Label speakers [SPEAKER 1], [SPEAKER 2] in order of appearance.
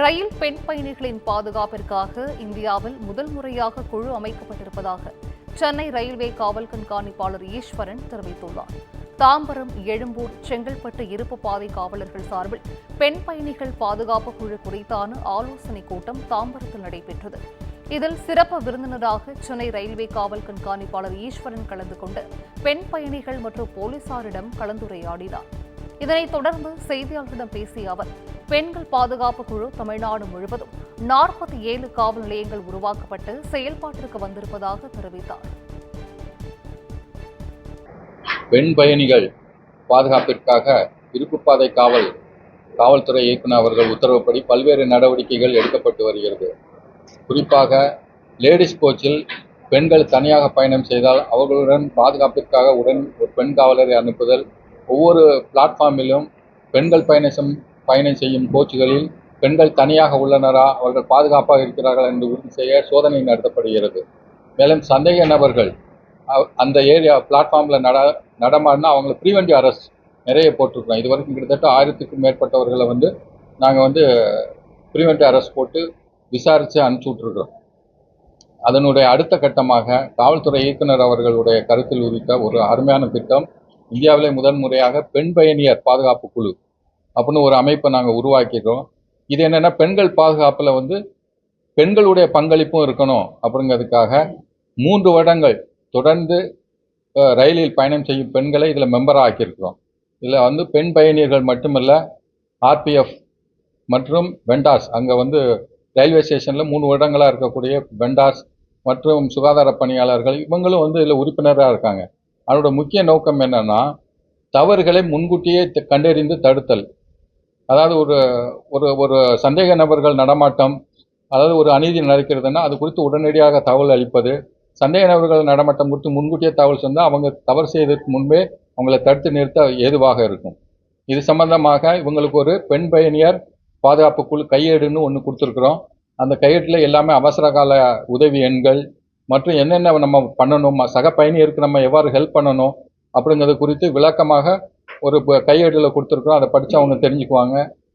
[SPEAKER 1] ரயில் பெண் பயணிகளின் பாதுகாப்பிற்காக இந்தியாவில் முதல் முறையாக குழு அமைக்கப்பட்டிருப்பதாக சென்னை ரயில்வே காவல் கண்காணிப்பாளர் ஈஸ்வரன் தெரிவித்துள்ளார். தாம்பரம், எழும்பூர், செங்கல்பட்டு இருப்பு பாதை காவலர்கள் சார்பில் பெண் பயணிகள் பாதுகாப்பு குழு குறித்தான ஆலோசனைக் கூட்டம் தாம்பரத்தில் நடைபெற்றது. இதில் சிறப்பு விருந்தினராக சென்னை ரயில்வே காவல் கண்காணிப்பாளர் ஈஸ்வரன் கலந்து கொண்டு பெண் பயணிகள் மற்றும் போலீசாரிடம் கலந்துரையாடினார். இதனைத் தொடர்ந்து செய்தியாளர்களிடம் பேசிய அவர், பெண்கள் பாதுகாப்பு குழு தமிழ்நாடு முழுவதும் 47 காவல் நிலையங்கள் உருவாக்கப்பட்டு செயல்பாட்டிற்கு வந்திருப்பதாக தெரிவித்தார்.
[SPEAKER 2] பெண் பயணிகள் பாதுகாப்பிற்காக இருப்புப்பாதை காவல்துறை இயக்குநர் அவர்கள் உத்தரவுப்படி பல்வேறு நடவடிக்கைகள் எடுக்கப்பட்டு வருகிறது. குறிப்பாக லேடிஸ் கோச்சில் பெண்கள் தனியாக பயணம் செய்தால் அவர்களுடன் பாதுகாப்பிற்காக ஒரு பெண் காவலரை அனுப்புதல், ஒவ்வொரு பிளாட்ஃபார்மிலும் பெண்கள் பயணம் செய்யும் கோச்சுகளில் பெண்கள் தனியாக உள்ளனரா, அவர்கள் பாதுகாப்பாக இருக்கிறார்கள் என்று உறுதி செய்ய சோதனை நடத்தப்படுகிறது. மேலும் சந்தேக நபர்கள் அந்த ஏரியா பிளாட்ஃபார்மில் நடமாடினா அவங்களை ப்ரீவென்டிவ் அரெஸ்ட் நிறைய போட்டிருக்கிறோம். இது வரைக்கும் கிட்டத்தட்ட 1000க்கும் மேற்பட்டவர்களை நாங்கள் ப்ரீவென்டிவ் அரெஸ்ட் போட்டு விசாரித்து அனுப்பிச்சி விட்டுருக்கிறோம். அதனுடைய அடுத்த கட்டமாக காவல்துறை இயக்குநர் அவர்களுடைய கருத்தில் உதித்த ஒரு அருமையான திட்டம், இந்தியாவிலே முதன் முறையாக பெண் பயணியர் பாதுகாப்பு குழு அப்படின்னு ஒரு அமைப்பை நாங்கள் உருவாக்கிக்கிறோம். இது என்னென்னா, பெண்கள் பாதுகாப்பில் பெண்களுடைய பங்களிப்பும் இருக்கணும் அப்படிங்கிறதுக்காக 3 வருடங்கள் தொடர்ந்து ரயிலில் பயணம் செய்யும் பெண்களை இதில் மெம்பராக ஆக்கியிருக்கிறோம். இதில் பெண் பயணியர்கள் மட்டுமல்ல, ஆர்பிஎஃப் மற்றும் வெண்டாஸ், அங்கே ரயில்வே ஸ்டேஷனில் 3 வருடங்களாக இருக்கக்கூடிய வெண்டாஸ் மற்றும் சுகாதார பணியாளர்கள் இவங்களும் இதில் உறுப்பினராக இருக்காங்க. அதோட முக்கிய நோக்கம் என்னன்னா, தவறுகளை முன்கூட்டியே கண்டறிந்து தடுத்தல். அதாவது ஒரு சந்தேக நபர்கள் நடமாட்டம், அதாவது ஒரு அநீதி நடக்கிறதுனா அது குறித்து உடனடியாக தகவல் அளிப்பது, சந்தேக நபர்கள் நடமாட்டம் குறித்து முன்கூட்டியே தகவல் சொன்னால் அவங்க தவறு செய்வதற்கு முன்பே அவங்களை தடுத்து நிறுத்த ஏதுவாக இருக்கும். இது சம்பந்தமாக இவங்களுக்கு ஒரு பெண் பயணியர் பாதுகாப்பு குழு கையேடுன்னு ஒன்று கொடுத்துருக்குறோம். அந்த கையேட்டில் எல்லாமே அவசர கால உதவி எண்கள் மற்றும் என்னென்ன நம்ம பண்ணணும், சக பயணியருக்கு நம்ம எவ்வாறு ஹெல்ப் பண்ணணும் அப்படிங்கிறது குறித்து விளக்கமாக ஒரு கையேட்டில் கொடுத்துருக்குறோம். அதை படித்து அவங்க தெரிஞ்சுக்குவாங்க.